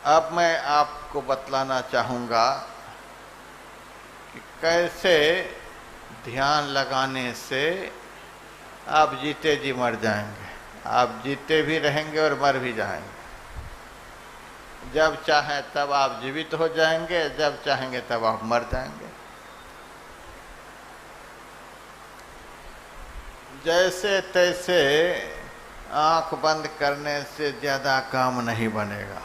अब मैं आपको बतलाना चाहूँगा कि कैसे ध्यान लगाने से आप जीते जी मर जाएंगे। आप जीते भी रहेंगे और मर भी जाएंगे। जब चाहें तब आप जीवित हो जाएंगे, जब चाहेंगे तब आप मर जाएंगे। जैसे तैसे आंख बंद करने से ज्यादा काम नहीं बनेगा।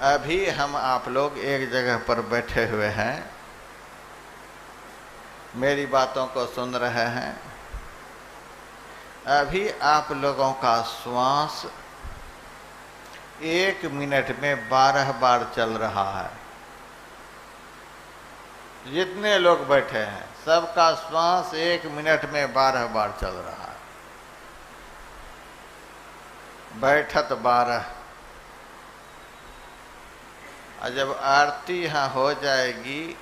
अभी हम आप लोग एक जगह पर बैठे हुए हैं, मेरी बातों को सुन रहे हैं। अभी आप लोगों का श्वास 1 मिनट में 12 बार चल रहा है। जितने लोग बैठे हैं सबका श्वास 1 मिनट में 12 बार चल रहा है। बैठत 12। और जब आरती यहाँ हो जाएगी,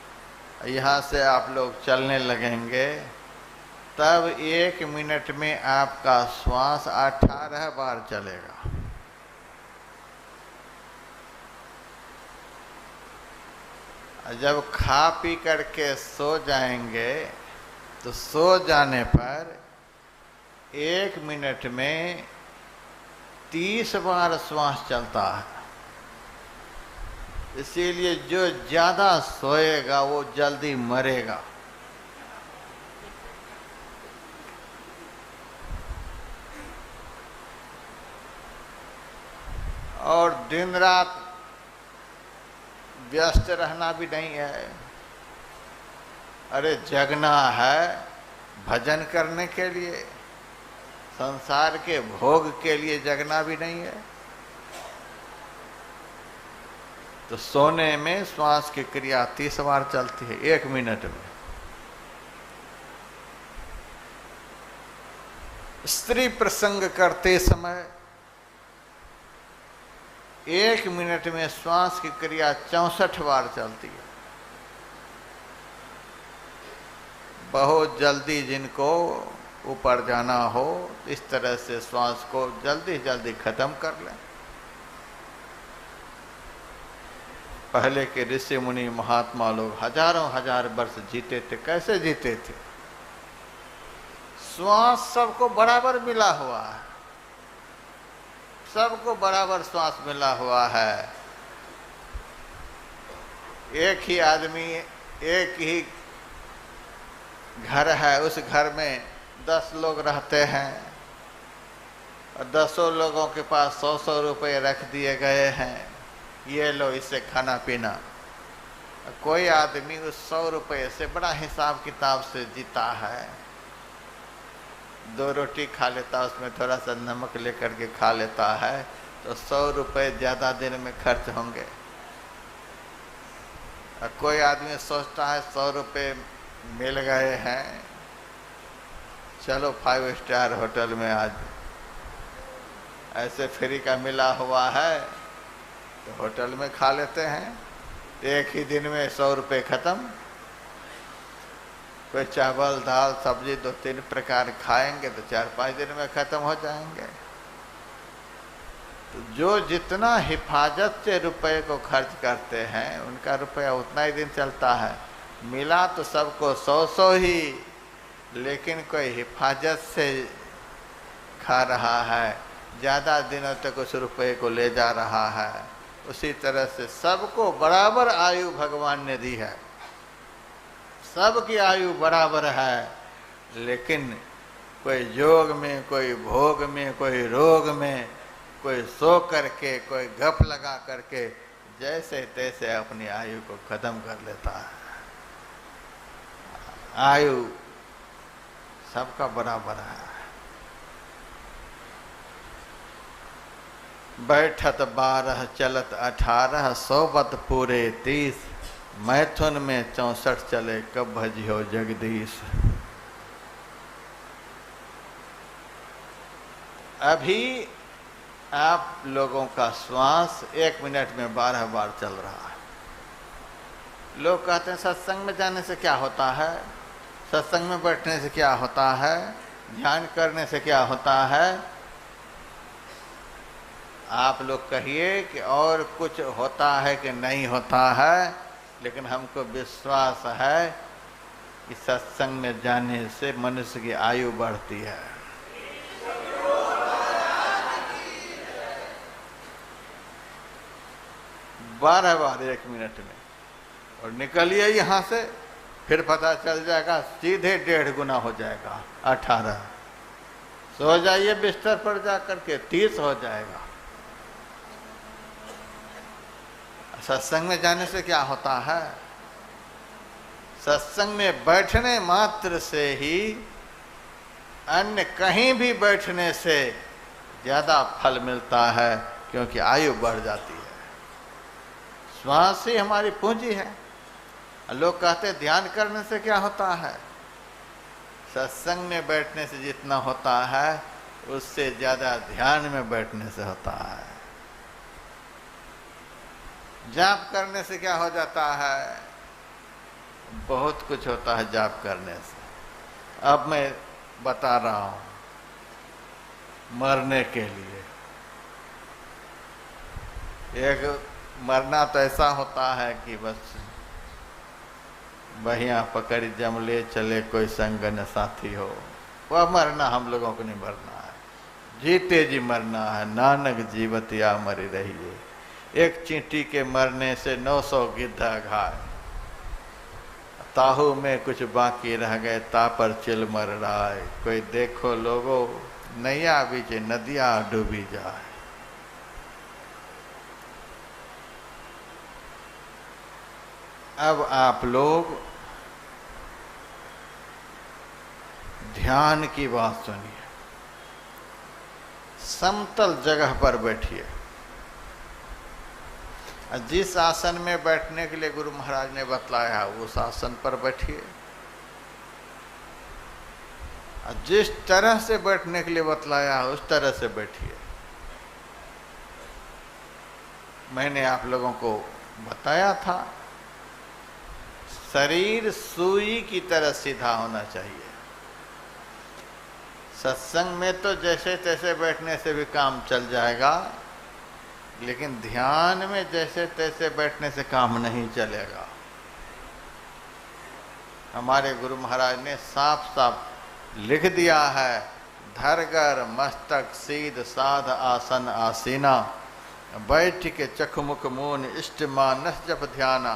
यहाँ से आप लोग चलने लगेंगे, तब 1 मिनट में आपका श्वास 18 बार चलेगा। जब खा पी करके सो जाएंगे तो सो जाने पर 1 मिनट में 30 बार श्वास चलता है। इसीलिए जो ज्यादा सोएगा वो जल्दी मरेगा। और दिन रात व्यस्त रहना भी नहीं है। अरे जगना है भजन करने के लिए, संसार के भोग के लिए जगना भी नहीं है। तो सोने में श्वास की क्रिया 30 बार चलती है 1 मिनट में। स्त्री प्रसंग करते समय 1 मिनट में श्वास की क्रिया 64 बार चलती है। बहुत जल्दी जिनको ऊपर जाना हो, इस तरह से श्वास को जल्दी जल्दी खत्म कर लें। पहले के ऋषि मुनि महात्मा लोग हजारों हजार वर्ष जीते थे। कैसे जीते थे? श्वास सबको बराबर मिला हुआ है, सबको बराबर श्वास मिला हुआ है। एक ही आदमी, एक ही घर है, उस घर में 10 लोग रहते हैं और 10 लोगों के पास 100-100 रुपये रख दिए गए हैं, ये लो इससे खाना पीना। कोई आदमी उस 100 रुपये से बड़ा हिसाब किताब से जीता है। 2 रोटी खा लेता, उसमें थोड़ा सा नमक लेकर के खा लेता है, तो 100 रुपये ज़्यादा दिन में खर्च होंगे। कोई आदमी सोचता है 100 रुपये मिल गए हैं, चलो 5 स्टार होटल में आज ऐसे फ्री का मिला हुआ है तो होटल में खा लेते हैं। एक ही दिन में 100 रुपये खत्म। कोई चावल दाल सब्जी 2-3 प्रकार खाएंगे तो 4-5 दिन में खत्म हो जाएंगे। तो जो जितना हिफाजत से रुपए को खर्च करते हैं उनका रुपया उतना ही दिन चलता है। मिला तो सबको 100-100 ही, लेकिन कोई हिफाजत से खा रहा है, ज़्यादा दिनों तक उस रुपये को ले जा रहा है। उसी तरह से सबको बराबर आयु भगवान ने दी है, सबकी आयु बराबर है, लेकिन कोई योग में, कोई भोग में, कोई रोग में, कोई सो करके, कोई गप लगा करके जैसे तैसे अपनी आयु को खत्म कर लेता है। आयु सबका बराबर है। बैठत 12 चलत 18 सोबत पूरे 30 मैथुन में 64 चले कब भजियो जगदीश। अभी आप लोगों का श्वास 1 मिनट में 12 बार चल रहा है। लोग कहते हैं सत्संग में जाने से क्या होता है, सत्संग में बैठने से क्या होता है, ध्यान करने से क्या होता है। आप लोग कहिए कि और कुछ होता है कि नहीं होता है, लेकिन हमको विश्वास है कि सत्संग में जाने से मनुष्य की आयु बढ़ती है। बारह बार 1 मिनट में, और निकलिए यहाँ से, फिर पता चल जाएगा सीधे 1.5 गुना हो जाएगा 18। सो जाइए बिस्तर पर जाकर के 30 हो जाएगा। सत्संग में जाने से क्या होता है? सत्संग में बैठने मात्र से ही अन्य कहीं भी बैठने से ज्यादा फल मिलता है, क्योंकि आयु बढ़ जाती है। श्वास ही हमारी पूंजी है। लोग कहते हैं ध्यान करने से क्या होता है? सत्संग में बैठने से जितना होता है उससे ज्यादा ध्यान में बैठने से होता है। जाप करने से क्या हो जाता है? बहुत कुछ होता है जाप करने से। अब मैं बता रहा हूं, मरने के लिए एक मरना तो ऐसा होता है कि बस बहिया पकड़ जमले चले कोई संग न साथी हो, वह मरना हम लोगों को नहीं मरना है। जीते जी मरना है। नानक जीवत या मरी रहिए। एक चींटी के मरने से 900 गिद्धा घाय, ताहू में कुछ बाकी रह गए, ता पर चिल मर रहा है। कोई देखो लोगो नैया बीच नदिया डूबी जाए। अब आप लोग ध्यान की बात सुनिए। समतल जगह पर बैठिए। जिस आसन में बैठने के लिए गुरु महाराज ने बतलाया उस आसन पर बैठिए। जिस तरह से बैठने के लिए बतलाया उस तरह से बैठिए। मैंने आप लोगों को बताया था, शरीर सुई की तरह सीधा होना चाहिए। सत्संग में तो जैसे तैसे बैठने से भी काम चल जाएगा, लेकिन ध्यान में जैसे तैसे बैठने से काम नहीं चलेगा। हमारे गुरु महाराज ने साफ साफ लिख दिया है, धरगर मस्तक सीध साध आसन आसीना, बैठ के चखमुख मून इष्ट मानस जप ध्याना।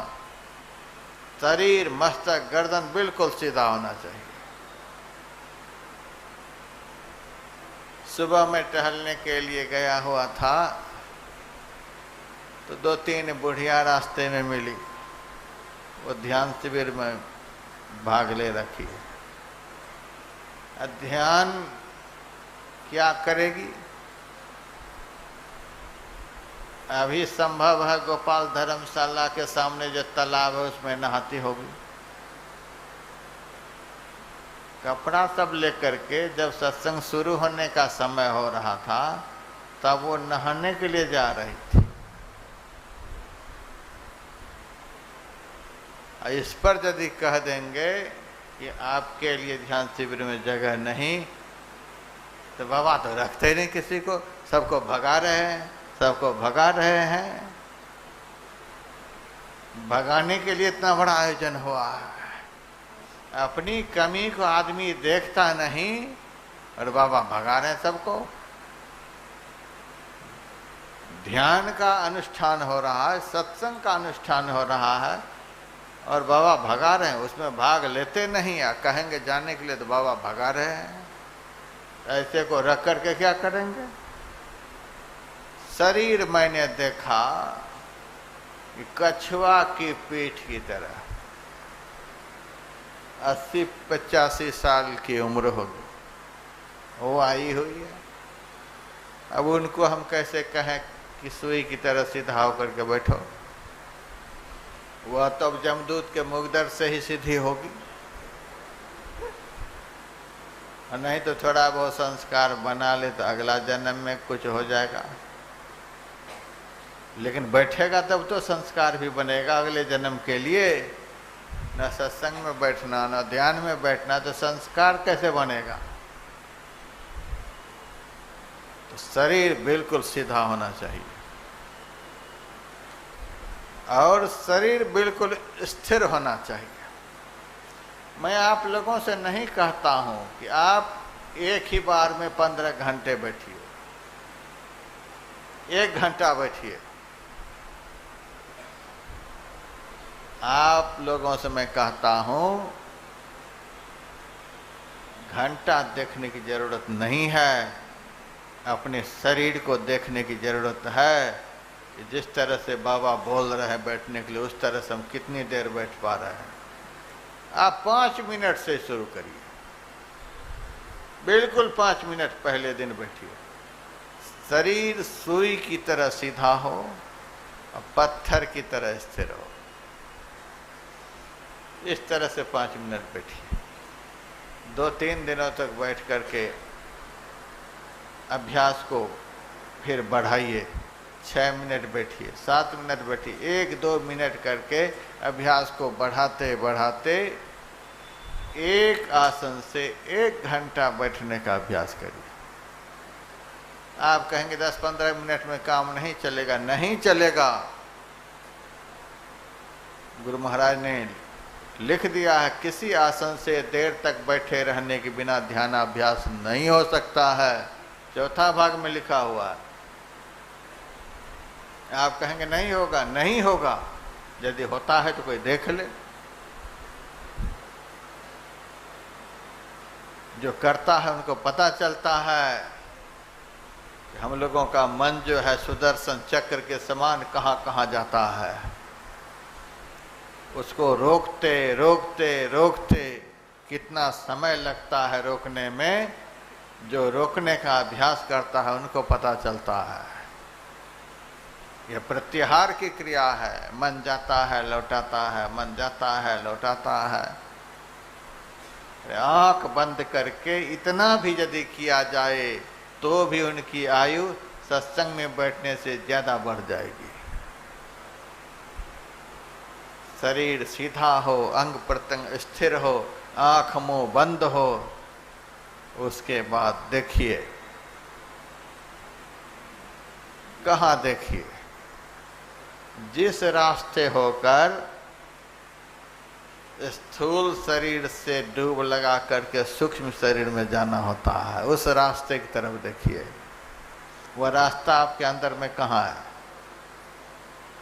शरीर मस्तक गर्दन बिल्कुल सीधा होना चाहिए। सुबह में टहलने के लिए गया हुआ था तो 2-3 बुढ़िया रास्ते में मिली। वो ध्यान शिविर में भाग ले रखी। ध्यान क्या करेगी? अभी संभव है गोपाल धर्मशाला के सामने जो तालाब है उसमें नहाती होगी। कपड़ा सब लेकर के जब सत्संग शुरू होने का समय हो रहा था तब वो नहाने के लिए जा रही थी। इस पर यदि कह देंगे कि आपके लिए ध्यान शिविर में जगह नहीं, तो बाबा तो रखते ही नहीं किसी को, सबको भगा रहे हैं, सबको भगा रहे हैं। भगाने के लिए इतना बड़ा आयोजन हुआ है। अपनी कमी को आदमी देखता नहीं और बाबा भगा रहे हैं सबको। ध्यान का अनुष्ठान हो रहा है, सत्संग का अनुष्ठान हो रहा है और बाबा भगा रहे हैं। उसमें भाग लेते नहीं या कहेंगे जाने के लिए तो बाबा भगा रहे हैं। ऐसे को रख करके क्या करेंगे? शरीर मैंने देखा कि कछुआ की पीठ की तरह 80-85 साल की उम्र होगी, वो आई हुई है। अब उनको हम कैसे कहें कि सुई की तरह सीधा होकर के बैठो? वह तो जमदूत के मुकदर से ही सीधी होगी, और नहीं तो थोड़ा बहुत संस्कार बना ले तो अगला जन्म में कुछ हो जाएगा। लेकिन बैठेगा तब तो संस्कार भी बनेगा अगले जन्म के लिए। न सत्संग में बैठना न ध्यान में बैठना, तो संस्कार कैसे बनेगा? तो शरीर बिल्कुल सीधा होना चाहिए और शरीर बिल्कुल स्थिर होना चाहिए। मैं आप लोगों से नहीं कहता हूं कि आप एक ही बार में 15 घंटे बैठिए, 1 घंटा बैठिए। आप लोगों से मैं कहता हूं घंटा देखने की जरूरत नहीं है, अपने शरीर को देखने की जरूरत है। जिस तरह से बाबा बोल रहे हैं बैठने के लिए, उस तरह से हम कितनी देर बैठ पा रहे हैं। आप 5 मिनट से शुरू करिए, बिल्कुल 5 मिनट पहले दिन बैठिए। शरीर सुई की तरह सीधा हो और पत्थर की तरह स्थिर हो, इस तरह से 5 मिनट बैठिए। 2-3 दिनों तक बैठ करके अभ्यास को फिर बढ़ाइए। 6 मिनट बैठिए, 7 मिनट बैठिए, 1-2 मिनट करके अभ्यास को बढ़ाते बढ़ाते एक आसन से 1 घंटा बैठने का अभ्यास करिए। आप कहेंगे 10-15 मिनट में काम नहीं चलेगा, नहीं चलेगा। गुरु महाराज ने लिख दिया है, किसी आसन से देर तक बैठे रहने के बिना ध्यानाभ्यास नहीं हो सकता है। 4था भाग में लिखा हुआ है। आप कहेंगे नहीं होगा, नहीं होगा। यदि होता है तो कोई देख ले। जो करता है उनको पता चलता है कि हम लोगों का मन जो है सुदर्शन चक्र के समान कहाँ कहाँ जाता है। उसको रोकते रोकते रोकते कितना समय लगता है रोकने में, जो रोकने का अभ्यास करता है उनको पता चलता है। यह प्रत्याहार की क्रिया है। मन जाता है लौटाता है, मन जाता है लौटाता है। आंख बंद करके इतना भी यदि किया जाए तो भी उनकी आयु सत्संग में बैठने से ज्यादा बढ़ जाएगी। शरीर सीधा हो, अंग प्रत्यंग स्थिर हो, आंख मुंह बंद हो, उसके बाद देखिए। कहाँ देखिए? जिस रास्ते होकर स्थूल शरीर से डूब लगा करके सूक्ष्म शरीर में जाना होता है, उस रास्ते की तरफ देखिए। वह रास्ता आपके अंदर में कहाँ है?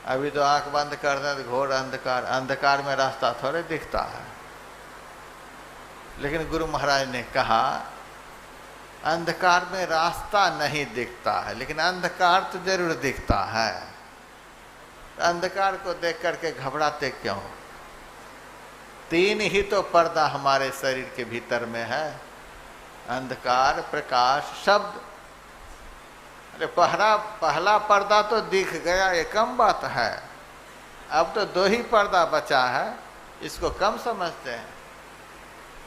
अभी तो आंख बंद कर दें तो घोर अंधकार, अंधकार में रास्ता थोड़े दिखता है। लेकिन गुरु महाराज ने कहा अंधकार में रास्ता नहीं दिखता है, लेकिन अंधकार तो जरूर दिखता है। अंधकार को देख करके घबराते क्यों? 3 ही तो पर्दा हमारे शरीर के भीतर में है, अंधकार, प्रकाश, शब्द। अरे पहला पर्दा तो दिख गया, ये कम बात है। अब तो 2 ही पर्दा बचा है, इसको कम समझते हैं।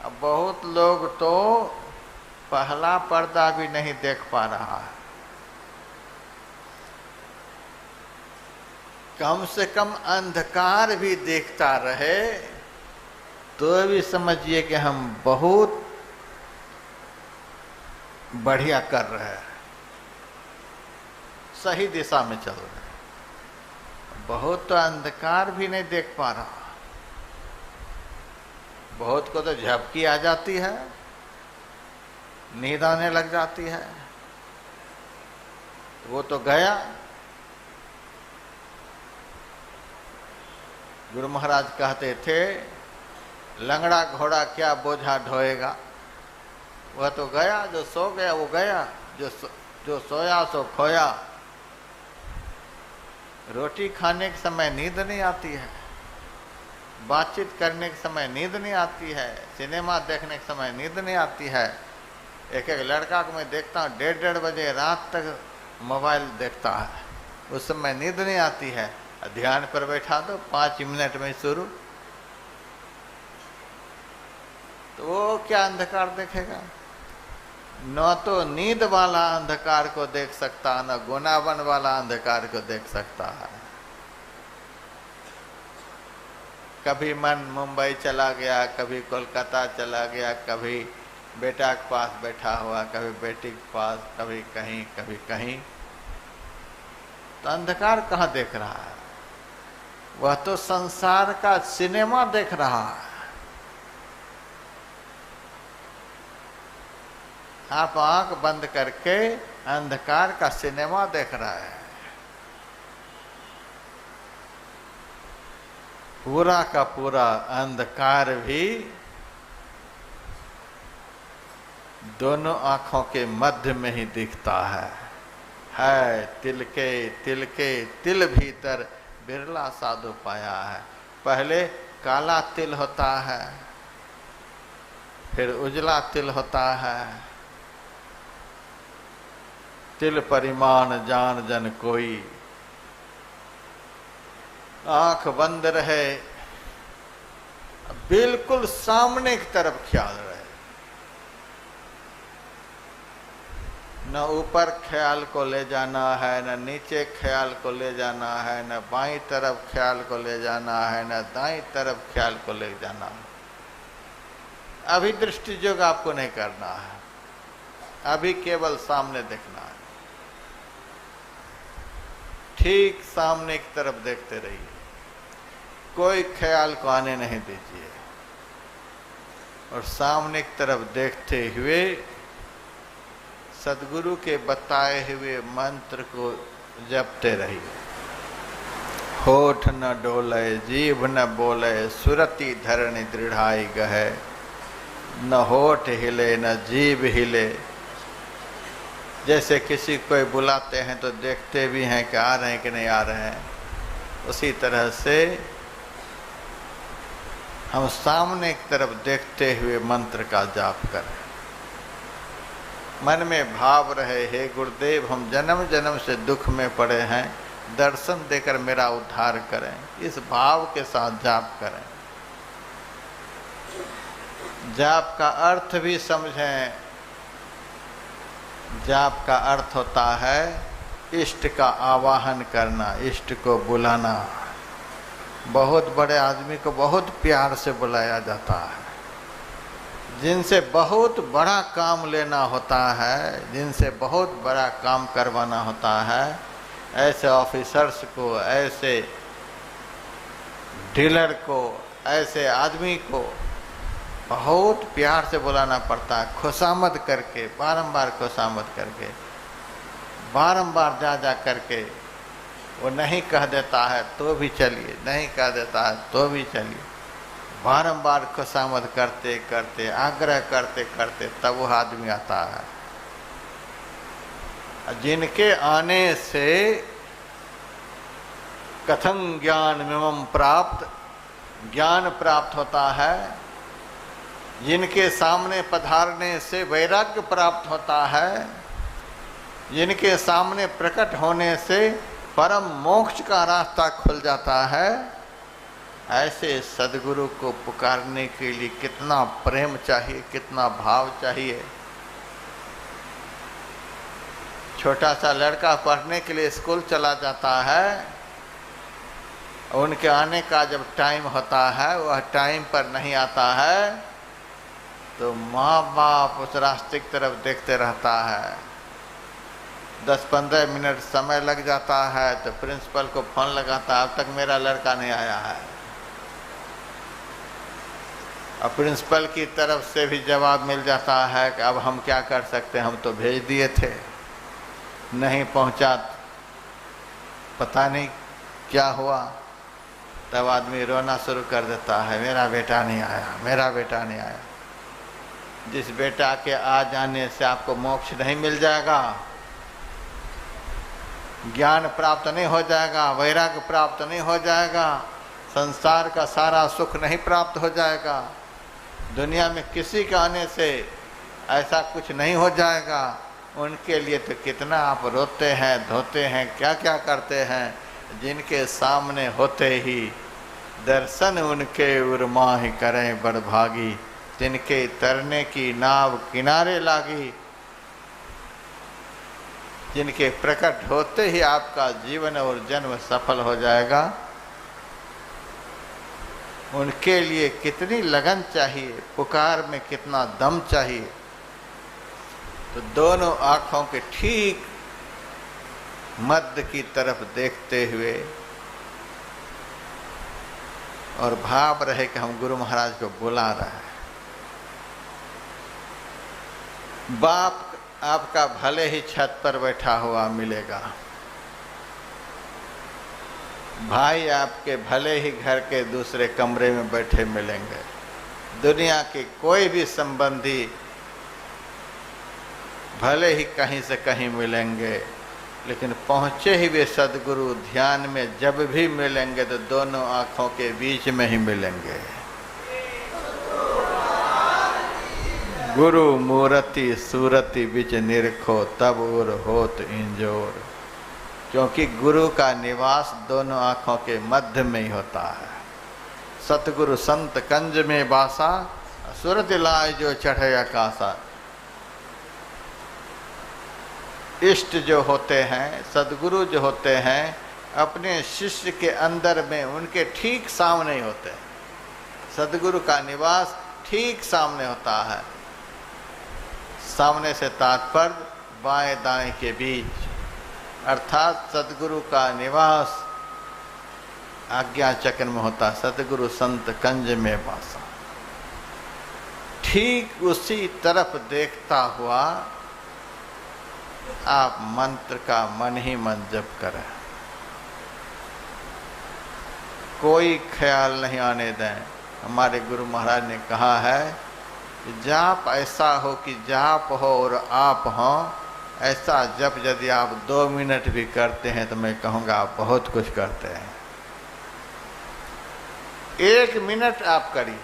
अब बहुत लोग तो पहला पर्दा भी नहीं देख पा रहा है। कम से कम अंधकार भी देखता रहे तो भी समझिए कि हम बहुत बढ़िया कर रहे हैं, सही दिशा में चल रहे हैं। बहुत तो अंधकार भी नहीं देख पा रहा। बहुत को तो झपकी आ जाती है, नींद आने लग जाती है, वो तो गया। गुरु महाराज कहते थे लंगड़ा घोड़ा क्या बोझा ढोएगा। वह तो गया, जो सो गया वो गया, जो सोया सो खोया। रोटी खाने के समय नींद नहीं आती है, बातचीत करने के समय नींद नहीं आती है, सिनेमा देखने के समय नींद नहीं आती है। एक लड़का को मैं देखता हूँ 1:30 बजे रात तक मोबाइल देखता है, उस समय नींद नहीं आती है। ध्यान पर बैठा दो 5 मिनट में शुरू, तो वो क्या अंधकार देखेगा? न तो नींद वाला अंधकार को देख सकता, न गुनावन वाला अंधकार को देख सकता है। कभी मन मुंबई चला गया, कभी कोलकाता चला गया, कभी बेटा के पास बैठा हुआ, कभी बेटी के पास, कभी कहीं कभी कहीं, तो अंधकार कहाँ देख रहा है? वह तो संसार का सिनेमा देख रहा है। आप आंख बंद करके अंधकार का सिनेमा देख रहा है। पूरा का पूरा अंधकार भी दोनों आंखों के मध्य में ही दिखता है तिल के तिल भीतर बिरला साधु पाया है। पहले काला तिल होता है, फिर उजला तिल होता है। तिल परिमाण जान जन कोई, आंख बंद रहे, बिल्कुल सामने की तरफ ख्याल रहे, न ऊपर ख्याल को ले जाना है, न नीचे ख्याल को ले जाना है, न बाईं तरफ ख्याल को ले जाना है, न दाईं तरफ ख्याल को ले जाना है। अभी दृष्टि योग आपको नहीं करना है, अभी केवल सामने देखना है। ठीक सामने की तरफ देखते रहिए, कोई ख्याल को आने नहीं दीजिए, और सामने की तरफ देखते हुए सदगुरु के बताए हुए मंत्र को जपते रहिए। होठ न डोले, जीभ न बोले, सुरति धरणी दृढ़ाई गहे। न होठ हिले न जीभ हिले। जैसे किसी कोई बुलाते हैं तो देखते भी हैं कि आ रहे हैं कि नहीं आ रहे हैं, उसी तरह से हम सामने की तरफ देखते हुए मंत्र का जाप करें। मन में भाव रहे, हे गुरुदेव हम जन्म जन्म से दुख में पड़े हैं, दर्शन देकर मेरा उद्धार करें। इस भाव के साथ जाप करें। जाप का अर्थ भी समझें। जाप का अर्थ होता है इष्ट का आवाहन करना, इष्ट को बुलाना। बहुत बड़े आदमी को बहुत प्यार से बुलाया जाता है। जिनसे बहुत बड़ा काम लेना होता है, जिनसे बहुत बड़ा काम करवाना होता है, ऐसे ऑफिसर्स को, ऐसे डीलर को, ऐसे आदमी को बहुत प्यार से बुलाना पड़ता है, खुशामद करके, बारंबार खुशामद करके, बारंबार जा जा करके। वो नहीं कह देता है तो भी चलिए, नहीं कह देता है तो भी चलिए, बारंबार खुशामद करते करते, आग्रह करते करते तब वो आदमी आता है। जिनके आने से कथं ज्ञान मिमं प्राप्त, ज्ञान प्राप्त होता है। जिनके सामने पधारने से वैराग्य प्राप्त होता है। जिनके सामने प्रकट होने से परम मोक्ष का रास्ता खुल जाता है। ऐसे सदगुरु को पुकारने के लिए कितना प्रेम चाहिए, कितना भाव चाहिए। छोटा सा लड़का पढ़ने के लिए स्कूल चला जाता है, उनके आने का जब टाइम होता है, वह टाइम पर नहीं आता है तो माँ बाप उस रास्ते की तरफ देखते रहता है। 10-15 मिनट समय लग जाता है तो प्रिंसिपल को फोन लगाता है, अब तक मेरा लड़का नहीं आया है। और प्रिंसिपल की तरफ से भी जवाब मिल जाता है कि अब हम क्या कर सकते हैं, हम तो भेज दिए थे, नहीं पहुंचा, पता नहीं क्या हुआ। तब आदमी रोना शुरू कर देता है, मेरा बेटा नहीं आया, मेरा बेटा नहीं आया। जिस बेटा के आ जाने से आपको मोक्ष नहीं मिल जाएगा, ज्ञान प्राप्त नहीं हो जाएगा, वैराग्य प्राप्त नहीं हो जाएगा, संसार का सारा सुख नहीं प्राप्त हो जाएगा, दुनिया में किसी के आने से ऐसा कुछ नहीं हो जाएगा, उनके लिए तो कितना आप रोते हैं, धोते हैं, क्या क्या करते हैं। जिनके सामने होते ही दर्शन उनके उर्माहि करें बड़भागी, तिनके तरने की नाव किनारे लागी। जिनके प्रकट होते ही आपका जीवन और जन्म सफल हो जाएगा, उनके लिए कितनी लगन चाहिए, पुकार में कितना दम चाहिए। तो दोनों आँखों के ठीक मध्य की तरफ देखते हुए और भाव रहे कि हम गुरु महाराज को बुला रहे हैं। बाप आपका भले ही छत पर बैठा हुआ मिलेगा, भाई आपके भले ही घर के दूसरे कमरे में बैठे मिलेंगे, दुनिया के कोई भी संबंधी भले ही कहीं से कहीं मिलेंगे, लेकिन पहुँचे ही वे सदगुरु ध्यान में जब भी मिलेंगे तो दोनों आँखों के बीच में ही मिलेंगे। गुरु मूर्ति सूरति बिच निरखो तब उर होत इंजोर, क्योंकि गुरु का निवास दोनों आँखों के मध्य में ही होता है। सतगुरु संत कंज में बासा, सूरत लाए जो चढ़े आकाशा। इष्ट जो होते हैं, सदगुरु जो होते हैं, अपने शिष्य के अंदर में उनके ठीक सामने ही होते हैं। सदगुरु का निवास ठीक सामने होता है। सामने से तात्पर्य बाएं दाएं के बीच, अर्थात सदगुरु का निवास आज्ञा चक्र में होता। सदगुरु संत कंज में बासा, ठीक उसी तरफ देखता हुआ आप मंत्र का मन ही मन जप करें, कोई ख्याल नहीं आने दें। हमारे गुरु महाराज ने कहा है कि जाप ऐसा हो कि जाप हो और आप हो। ऐसा जप यदि आप 2 मिनट भी करते हैं तो मैं कहूँगा आप बहुत कुछ करते हैं। 1 मिनट आप करिए,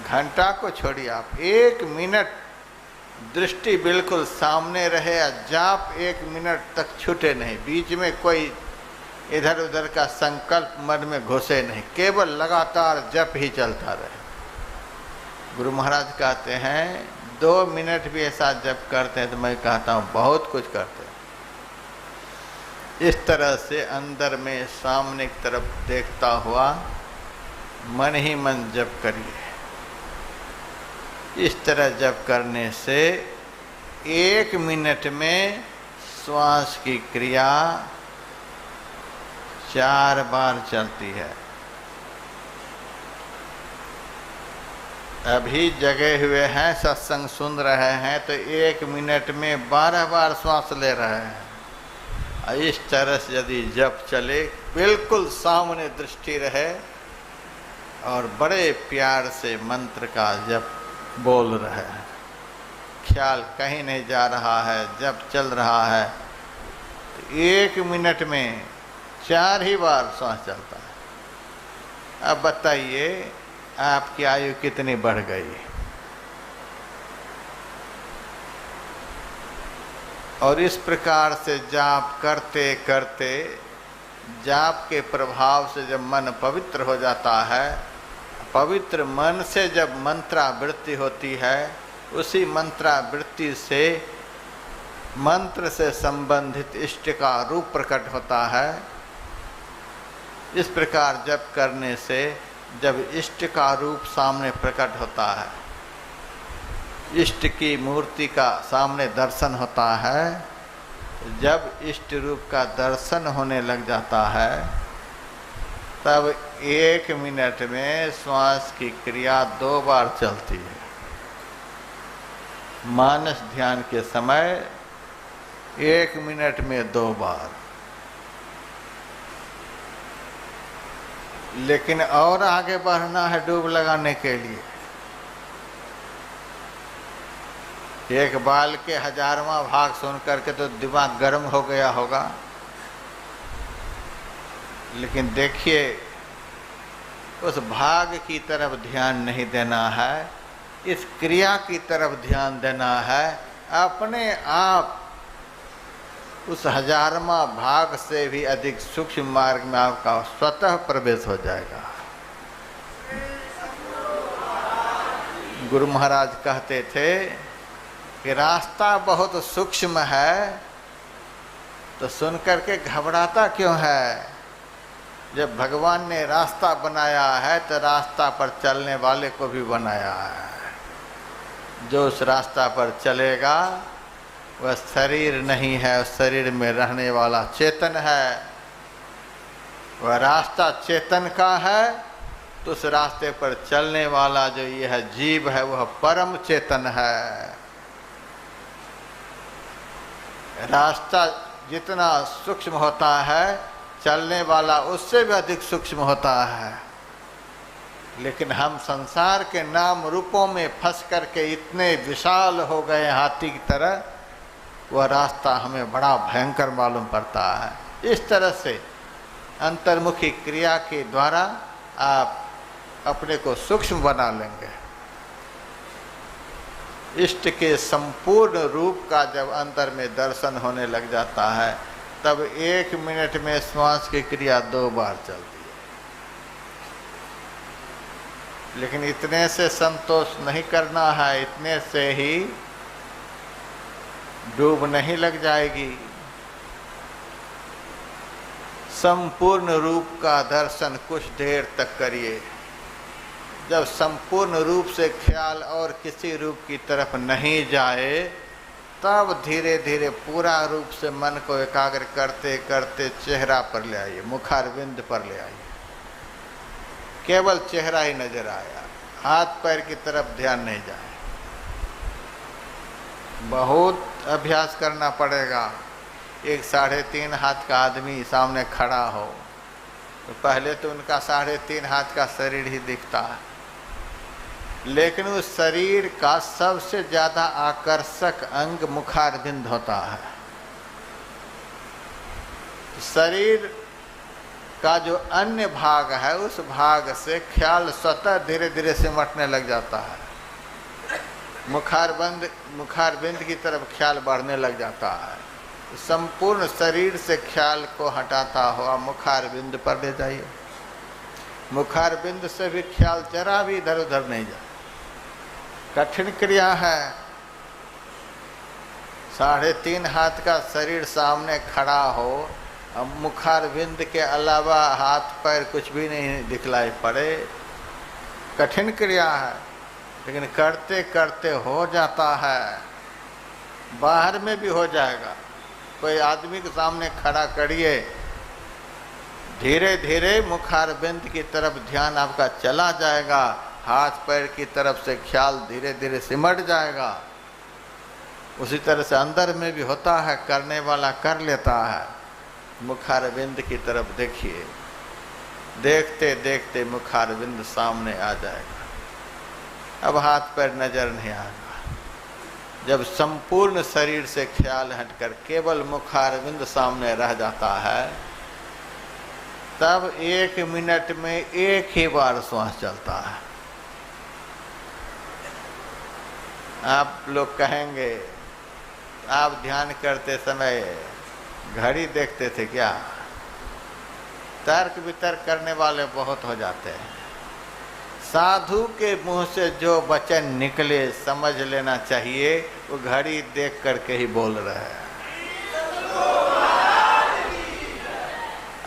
घंटा को छोड़िए, आप 1 मिनट दृष्टि बिल्कुल सामने रहे, जाप 1 मिनट तक छूटे नहीं, बीच में कोई इधर उधर का संकल्प मन में घुसे नहीं, केवल लगातार जप ही चलता रहे। गुरु महाराज कहते हैं 2 मिनट भी ऐसा जप करते हैं तो मैं कहता हूँ बहुत कुछ करते हैं। इस तरह से अंदर में सामने की तरफ देखता हुआ मन ही मन जप करिए। इस तरह जप करने से 1 मिनट में श्वास की क्रिया 4 बार चलती है। अभी जगे हुए हैं, सत्संग सुन रहे हैं तो 1 मिनट में 12 बार श्वास ले रहे हैं। इस तरह से यदि जप चले, बिल्कुल सामने दृष्टि रहे और बड़े प्यार से मंत्र का जप बोल रहे हैं, ख्याल कहीं नहीं जा रहा है, जप चल रहा है, तो 1 मिनट में 4 ही बार श्वास चलता है। अब बताइए आपकी आयु कितनी बढ़ गई। और इस प्रकार से जाप करते करते, जाप के प्रभाव से जब मन पवित्र हो जाता है, पवित्र मन से जब मंत्रावृत्ति होती है, उसी मंत्रावृत्ति से मंत्र से संबंधित इष्ट का रूप प्रकट होता है। इस प्रकार जप करने से जब इष्ट का रूप सामने प्रकट होता है, इष्ट की मूर्ति का सामने दर्शन होता है, जब इष्ट रूप का दर्शन होने लग जाता है, तब 1 मिनट में श्वास की क्रिया 2 बार चलती है। मानस ध्यान के समय 1 मिनट में 2 बार। लेकिन और आगे बढ़ना है डूब लगाने के लिए। एक बाल के 1000वां भाग सुन करके तो दिमाग गर्म हो गया होगा, लेकिन देखिए उस भाग की तरफ ध्यान नहीं देना है, इस क्रिया की तरफ ध्यान देना है। अपने आप उस 1000वां भाग से भी अधिक सूक्ष्म मार्ग में आपका स्वतः प्रवेश हो जाएगा। गुरु महाराज कहते थे कि रास्ता बहुत सूक्ष्म है, तो सुनकर के घबराता क्यों है? जब भगवान ने रास्ता बनाया है तो रास्ता पर चलने वाले को भी बनाया है। जो उस रास्ता पर चलेगा वह शरीर नहीं है, उस शरीर में रहने वाला चेतन है। वह रास्ता चेतन का है, तो उस रास्ते पर चलने वाला जो यह जीव है वह परम चेतन है। रास्ता जितना सूक्ष्म होता है, चलने वाला उससे भी अधिक सूक्ष्म होता है। लेकिन हम संसार के नाम रूपों में फंस करके इतने विशाल हो गए हाथी की तरह, वह रास्ता हमें बड़ा भयंकर मालूम पड़ता है। इस तरह से अंतर्मुखी क्रिया के द्वारा आप अपने को सूक्ष्म बना लेंगे। इष्ट के संपूर्ण रूप का जब अंतर में दर्शन होने लग जाता है, तब 1 मिनट में श्वास की क्रिया 2 बार चलती है। लेकिन इतने से संतोष नहीं करना है, इतने से ही डूब नहीं लग जाएगी। संपूर्ण रूप का दर्शन कुछ देर तक करिए। जब संपूर्ण रूप से ख्याल और किसी रूप की तरफ नहीं जाए, तब धीरे धीरे पूरा रूप से मन को एकाग्र करते करते चेहरा पर ले आइए, मुखारविंद पर ले आइए। केवल चेहरा ही नजर आया, हाथ पैर की तरफ ध्यान नहीं जाए। बहुत अभ्यास करना पड़ेगा। एक 3.5 हाथ का आदमी सामने खड़ा हो तो पहले तो उनका 3.5 हाथ का शरीर ही दिखता है, लेकिन उस शरीर का सबसे ज़्यादा आकर्षक अंग मुखारविंद होता है। शरीर का जो अन्य भाग है, उस भाग से ख्याल स्वतः धीरे धीरे सिमटने लग जाता है। मुखारविंद की तरफ ख्याल बढ़ने लग जाता है। संपूर्ण शरीर से ख्याल को हटाता हुआ मुखारविंद पर ले जाइए। मुखारविंद से भी ख्याल जरा भी इधर उधर नहीं जाए। कठिन क्रिया है। 3.5 हाथ का शरीर सामने खड़ा हो, अब मुखारविंद के अलावा हाथ पैर कुछ भी नहीं दिखलाई पड़े, कठिन क्रिया है। लेकिन करते करते हो जाता है। बाहर में भी हो जाएगा। कोई आदमी के सामने खड़ा करिए, धीरे धीरे मुखारविंद की तरफ ध्यान आपका चला जाएगा, हाथ पैर की तरफ से ख्याल धीरे धीरे सिमट जाएगा। उसी तरह से अंदर में भी होता है, करने वाला कर लेता है। मुखारविंद की तरफ देखिए, देखते देखते मुखारविंद सामने आ जाएगा। अब हाथ पैर नजर नहीं आएगा। जब संपूर्ण शरीर से ख्याल हटकर केवल मुखारविंद सामने रह जाता है, तब 1 मिनट में 1 ही बार श्वास चलता है। आप लोग कहेंगे, आप ध्यान करते समय घड़ी देखते थे क्या? तर्क वितर्क करने वाले बहुत हो जाते हैं। साधु के मुंह से जो वचन निकले समझ लेना चाहिए वो घड़ी देख करके ही बोल रहे हैं।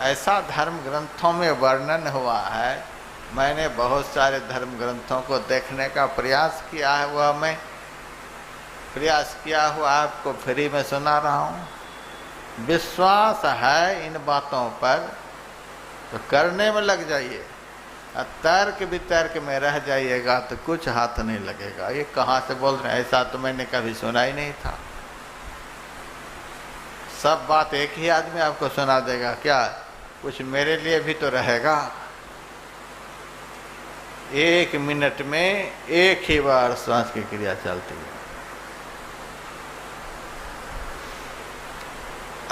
ऐसा धर्म ग्रंथों में वर्णन हुआ है। मैंने बहुत सारे धर्म ग्रंथों को देखने का प्रयास किया है, वह मैं प्रयास किया हुआ आपको फ्री में सुना रहा हूँ। विश्वास है इन बातों पर तो करने में लग जाइए। तर्क वितर्क में रह जाइएगा तो कुछ हाथ नहीं लगेगा। ये कहाँ से बोल रहे हैं? ऐसा तो मैंने कभी सुना ही नहीं था। सब बात एक ही आदमी आपको सुना देगा क्या? कुछ मेरे लिए भी तो रहेगा। 1 मिनट में 1 ही बार श्वास की क्रिया चलती है।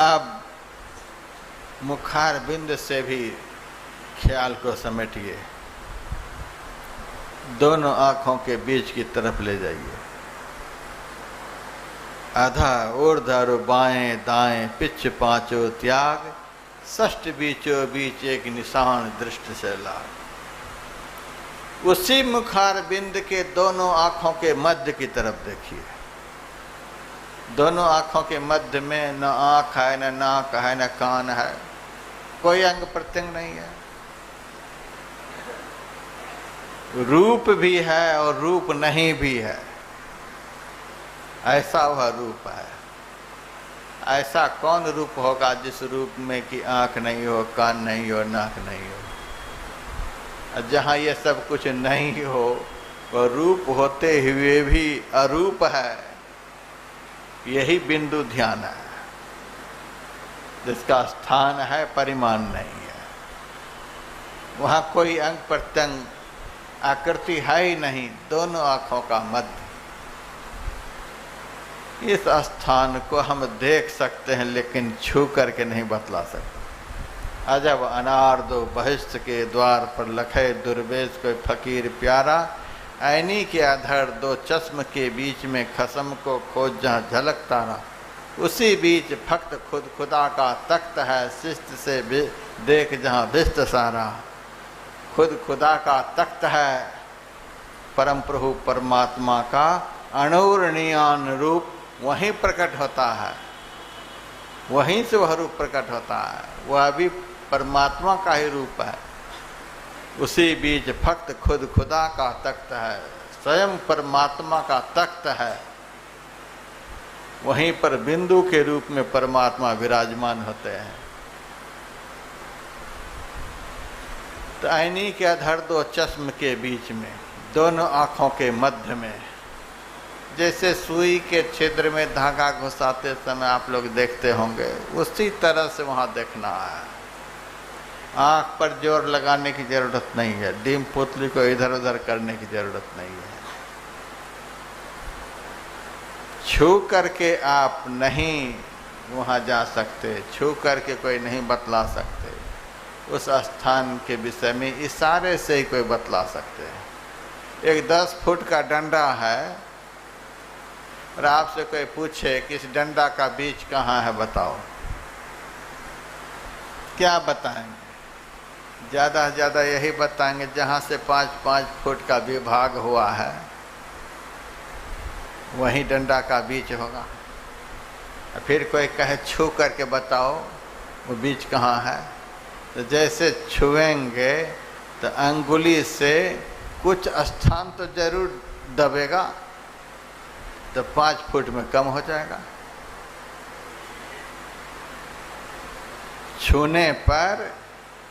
अब मुखारविंद से भी ख्याल को समेटिए, दोनों आँखों के बीच की तरफ ले जाइए। आधा ऊर्ध्व बाएं दाएं पिछ पांचों त्याग, षष्ठ बीचों बीच एक निशान दृष्टि से लाग। उसी मुखारविंद के दोनों आँखों के मध्य की तरफ देखिए। दोनों आँखों के मध्य में न आँख है, न नाक है, न कान है, कोई अंग प्रत्यंग नहीं है। रूप भी है और रूप नहीं भी है। ऐसा वह रूप है। ऐसा कौन रूप होगा जिस रूप में कि आँख नहीं हो, कान नहीं हो, नाक नहीं हो। जहाँ ये सब कुछ नहीं हो, वह रूप होते हुए भी अरूप है। यही बिंदु ध्यान है, जिसका स्थान है, परिमाण नहीं है। वहाँ कोई अंग प्रत्यंग आकृति है ही नहीं, दोनों आँखों का मध्य। इस स्थान को हम देख सकते हैं लेकिन छू करके नहीं बतला सकते। अजब अनार दो बहिष्ठ के द्वार पर लखे दुर्वेश कोई फकीर प्यारा, ऐनी के अधर दो चश्म के बीच में खसम को खोज जहाँ झलक तारा। उसी बीच फक्त खुद खुदा का तख्त है, शिष्ट से देख जहाँ भिष्ट सारा। खुद खुदा का तख्त है, परम प्रभु परमात्मा का अणुरणीयान रूप वहीं प्रकट होता है, वहीं से वह रूप प्रकट होता है। वह भी परमात्मा का ही रूप है। उसी बीच फक्त खुद खुदा का तख्त है, स्वयं परमात्मा का तख्त है। वहीं पर बिंदु के रूप में परमात्मा विराजमान होते हैं। तो ऐनी के अधर दो चश्म के बीच में, दोनों आँखों के मध्य में, जैसे सुई के छिद्र में धागा घुसाते समय आप लोग देखते होंगे, उसी तरह से वहाँ देखना है। आँख पर जोर लगाने की जरूरत नहीं है, डीम पुतली को इधर उधर करने की जरूरत नहीं है। छू करके आप नहीं वहाँ जा सकते, छू करके कोई नहीं बतला सकते। उस स्थान के विषय में इशारे से ही कोई बतला सकते हैं। एक 10 फुट का डंडा है और आपसे कोई पूछे कि इस डंडा का बीच कहाँ है बताओ, क्या बताएंगे? ज़्यादा से ज़्यादा यही बताएंगे जहाँ से 5-5 फुट का विभाग हुआ है वहीं डंडा का बीच होगा। फिर कोई कहे छू करके बताओ वो बीच कहाँ है, तो जैसे छुएंगे तो अंगुली से कुछ स्थान तो जरूर दबेगा, तो 5 फुट में कम हो जाएगा। छूने पर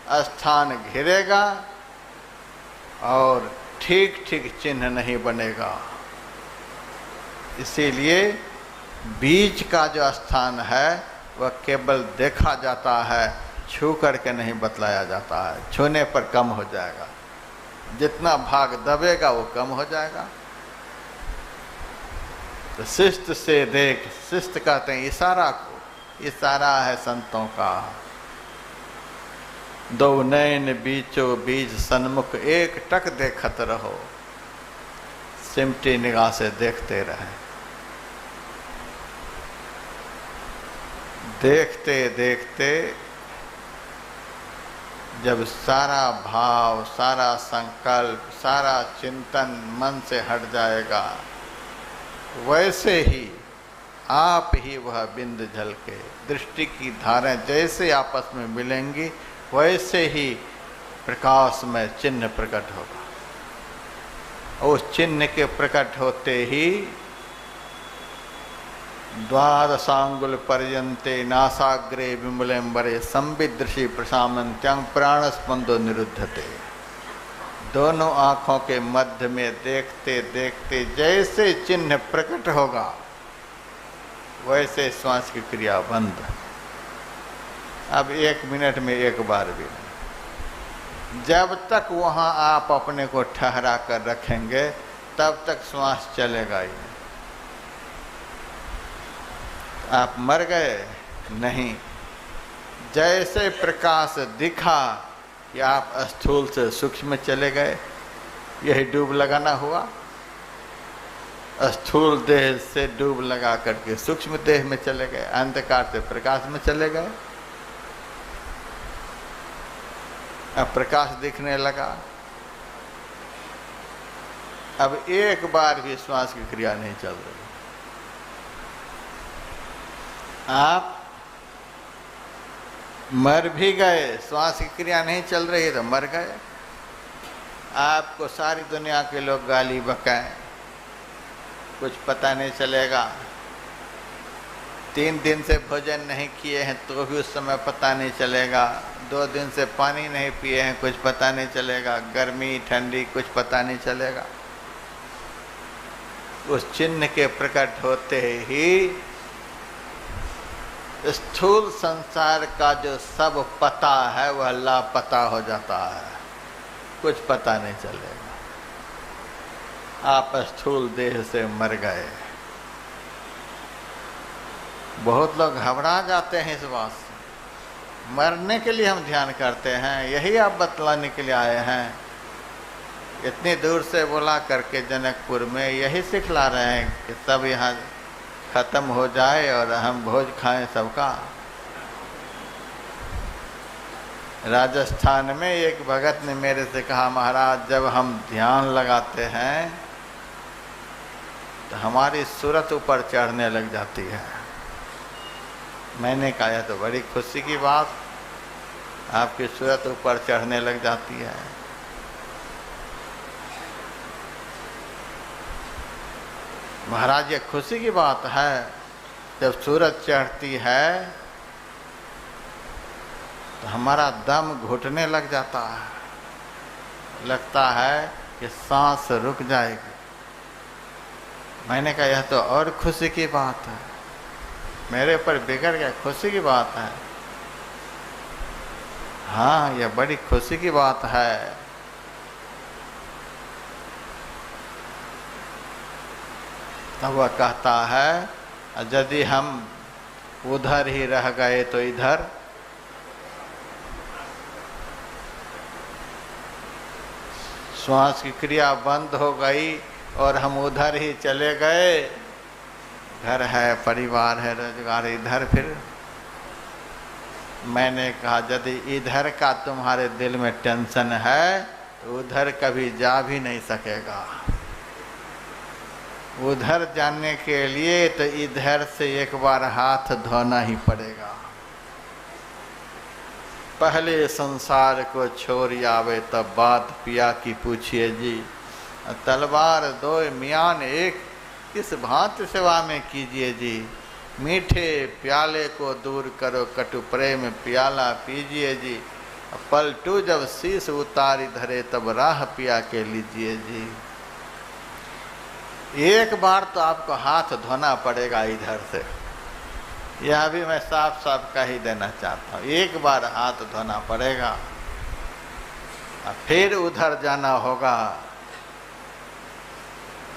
स्थान घिरेगा और ठीक ठीक चिन्ह नहीं बनेगा। इसीलिए बीच का जो स्थान है वह केवल देखा जाता है, छू करके नहीं बतलाया जाता है। छूने पर कम हो जाएगा, जितना भाग दबेगा वो कम हो जाएगा। तो शिष्ट से देख, शिष्ट कहते हैं इशारा को, इशारा है संतों का। दो नैन बीचो बीच सन्मुख एक टक देखत रहो, सिमटी निगाह से देखते रहे। देखते देखते जब सारा भाव, सारा संकल्प, सारा चिंतन मन से हट जाएगा, वैसे ही आप ही वह बिंद झलके। दृष्टि की धारें जैसे आपस में मिलेंगी वैसे ही प्रकाश में चिन्ह प्रकट होगा। उस चिन्ह के प्रकट होते ही द्वादशांगुल पर्यन्ते नासाग्रे विमलेम्बरे संविदृशि प्रसामन्त्यं प्राणस्पंदो निरुद्धते। दोनों आँखों के मध्य में देखते देखते जैसे चिन्ह प्रकट होगा वैसे श्वास की क्रिया बंद। अब 1 मिनट में एक बार भी नहीं। जब तक वहाँ आप अपने को ठहरा कर रखेंगे तब तक श्वास चलेगा ही नहीं। आप मर गए? नहीं। जैसे प्रकाश दिखा कि आप स्थूल से सूक्ष्म में चले गए, यही डूब लगाना हुआ। स्थूल देह से डूब लगा करके सूक्ष्म देह में चले गए, अंधकार से प्रकाश में चले गए। अब प्रकाश दिखने लगा। अब एक बार भी श्वास की क्रिया नहीं चल रही। आप मर भी गए, श्वास की क्रिया नहीं चल रही तो मर गए। आपको सारी दुनिया के लोग गाली बकाएं, कुछ पता नहीं चलेगा। 3 दिन से भोजन नहीं किए हैं तो भी उस समय पता नहीं चलेगा, 2 दिन से पानी नहीं पिए हैं कुछ पता नहीं चलेगा, गर्मी ठंडी कुछ पता नहीं चलेगा। उस चिन्ह के प्रकट होते ही स्थूल संसार का जो सब पता है वह लापता हो जाता है, कुछ पता नहीं चलेगा। आप स्थूल देह से मर गए। बहुत लोग घबरा जाते हैं इस बात से। मरने के लिए हम ध्यान करते हैं, यही आप बतलाने के लिए आए हैं। इतनी दूर से बुला करके जनकपुर में यही सिखला रहे हैं कि सब यहाँ खत्म हो जाए और हम भोज खाएं सबका। राजस्थान में एक भगत ने मेरे से कहा, महाराज जब हम ध्यान लगाते हैं तो हमारी सूरत ऊपर चढ़ने लग जाती है। मैंने कहा तो बड़ी खुशी की बात, आपकी सूरत ऊपर चढ़ने लग जाती है। महाराज ये खुशी की बात है, जब सूरत चढ़ती है तो हमारा दम घुटने लग जाता है, लगता है कि सांस रुक जाएगी। मैंने कहा यह तो और खुशी की बात है, मेरे ऊपर बिगड़ गया, खुशी की बात है। हाँ यह बड़ी खुशी की बात है। तब वह कहता है यदि हम उधर ही रह गए तो इधर, श्वास की क्रिया बंद हो गई और हम उधर ही चले गए, घर है परिवार है रोजगार इधर, फिर मैंने कहा यदि इधर का तुम्हारे दिल में टेंशन है तो उधर कभी जा भी नहीं सकेगा। उधर जाने के लिए तो इधर से एक बार हाथ धोना ही पड़ेगा। पहले संसार को छोड़ आवे तब बात पिया की पूछिए जी, तलवार दो मियान एक किस भांति सेवा में कीजिए जी। मीठे प्याले को दूर करो कटु प्रेम प्याला पीजिए जी। पलटू जब शीश उतारी धरे तब राह पिया के लीजिए जी। एक बार तो आपको हाथ धोना पड़ेगा इधर से, यह भी मैं साफ साफ कह ही देना चाहता हूँ। एक बार हाथ धोना पड़ेगा, फिर उधर जाना होगा।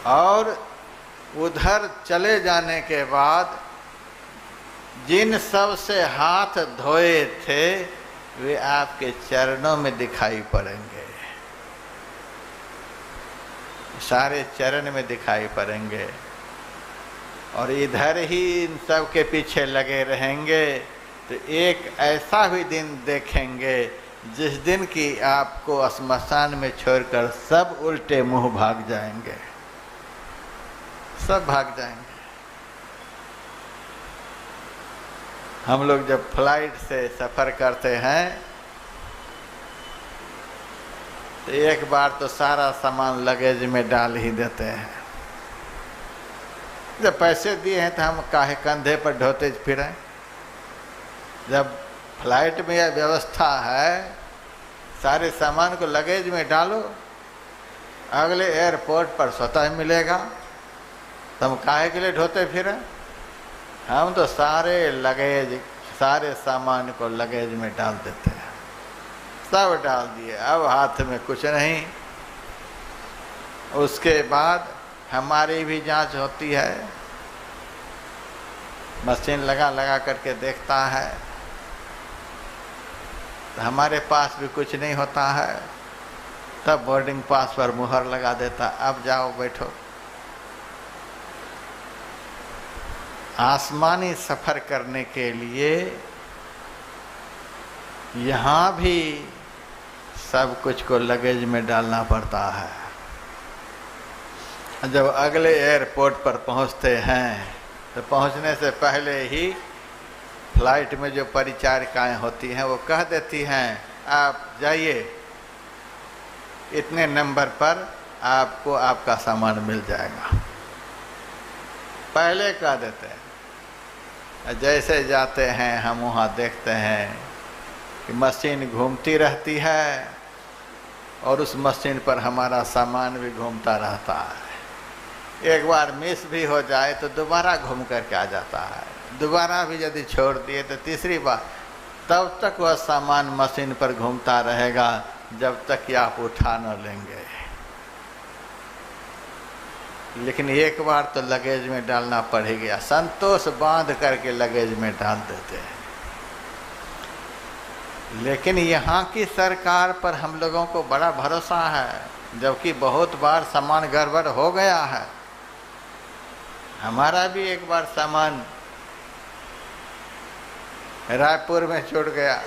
और उधर चले जाने के बाद जिन सब से हाथ धोए थे वे आपके चरणों में दिखाई पड़ेंगे, सारे चरण में दिखाई पड़ेंगे। और इधर ही इन सब के पीछे लगे रहेंगे तो एक ऐसा भी दिन देखेंगे जिस दिन की आपको श्मशान में छोड़कर सब उल्टे मुंह भाग जाएंगे, सब भाग जाएंगे। हम लोग जब फ्लाइट से सफ़र करते हैं तो एक बार तो सारा सामान लगेज में डाल ही देते हैं। जब पैसे दिए हैं तो हम काहे कंधे पर ढोते फिरें। जब फ्लाइट में यह व्यवस्था है सारे सामान को लगेज में डालो, अगले एयरपोर्ट पर स्वतः मिलेगा, तो हम काहे के लिए ढोते फिरें। हम तो सारे लगेज सारे सामान को लगेज में डाल देते हैं, सब डाल दिए, अब हाथ में कुछ नहीं। उसके बाद हमारी भी जांच होती है, मशीन लगा लगा करके देखता है, तो हमारे पास भी कुछ नहीं होता है, तब बोर्डिंग पास पर मुहर लगा देता, अब जाओ बैठो। आसमानी सफ़र करने के लिए यहाँ भी सब कुछ को लगेज में डालना पड़ता है। जब अगले एयरपोर्ट पर पहुँचते हैं तो पहुँचने से पहले ही फ्लाइट में जो परिचारिकाएँ होती हैं वो कह देती हैं आप जाइए, इतने नंबर पर आपको आपका सामान मिल जाएगा, पहले कह देते हैं। जैसे जाते हैं हम वहाँ देखते हैं कि मशीन घूमती रहती है और उस मशीन पर हमारा सामान भी घूमता रहता है। एक बार मिस भी हो जाए तो दोबारा घूम करके आ जाता है, दोबारा भी यदि छोड़ दिए तो तीसरी बार, तब तक वह सामान मशीन पर घूमता रहेगा जब तक कि आप उठा न लेंगे। लेकिन एक बार तो लगेज में डालना पड़ ही गया, संतोष बांध करके लगेज में डाल देते हैं। लेकिन यहाँ की सरकार पर हम लोगों को बड़ा भरोसा है, जबकि बहुत बार सामान गड़बड़ हो गया है। हमारा भी एक बार सामान रायपुर में छूट गया,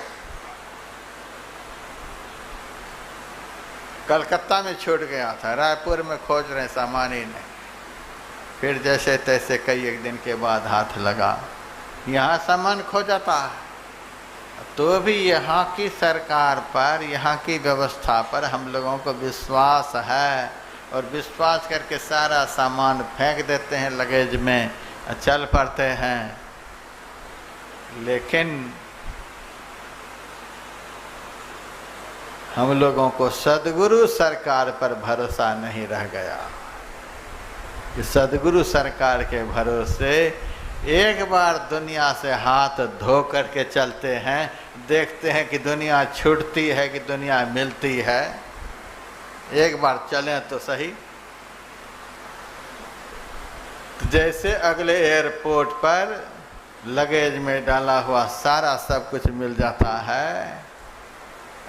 कलकत्ता में छूट गया था, रायपुर में खोज रहे सामान ही नहीं। फिर जैसे तैसे कई एक दिन के बाद हाथ लगा, यहाँ सामान खो जाता है। तो भी यहाँ की सरकार पर, यहाँ की व्यवस्था पर हम लोगों को विश्वास है और विश्वास करके सारा सामान फेंक देते हैं लगेज में, चल पड़ते हैं। लेकिन हम लोगों को सद्गुरु सरकार पर भरोसा नहीं रह गया कि सद्गुरु सरकार के भरोसे एक बार दुनिया से हाथ धो करके चलते हैं, देखते हैं कि दुनिया छूटती है कि दुनिया मिलती है। एक बार चलें तो सही। जैसे अगले एयरपोर्ट पर लगेज में डाला हुआ सारा सब कुछ मिल जाता है,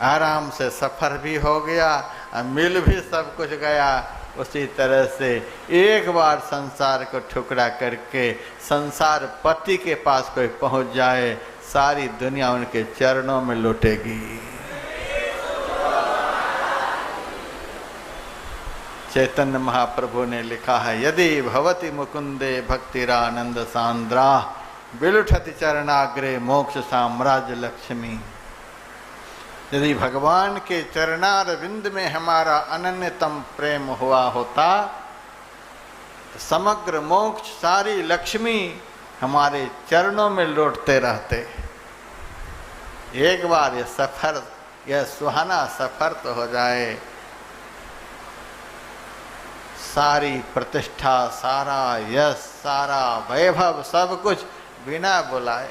आराम से सफ़र भी हो गया, मिल भी सब कुछ गया, उसी तरह से एक बार संसार को ठुकरा करके संसार पति के पास कोई पहुंच जाए, सारी दुनिया उनके चरणों में लौटेगी। चैतन्य महाप्रभु ने लिखा है, यदि भवति मुकुंदे भक्तिरानंद सांद्रा विलुठति चरणाग्रे मोक्ष साम्राज्य लक्ष्मी। यदि भगवान के चरणारविंद में हमारा अनन्यतम प्रेम हुआ होता तो समग्र मोक्ष, सारी लक्ष्मी हमारे चरणों में लौटते रहते। एक बार यह सफर, यह सुहाना सफर तो हो जाए, सारी प्रतिष्ठा, सारा यश, सारा वैभव, सब कुछ बिना बुलाए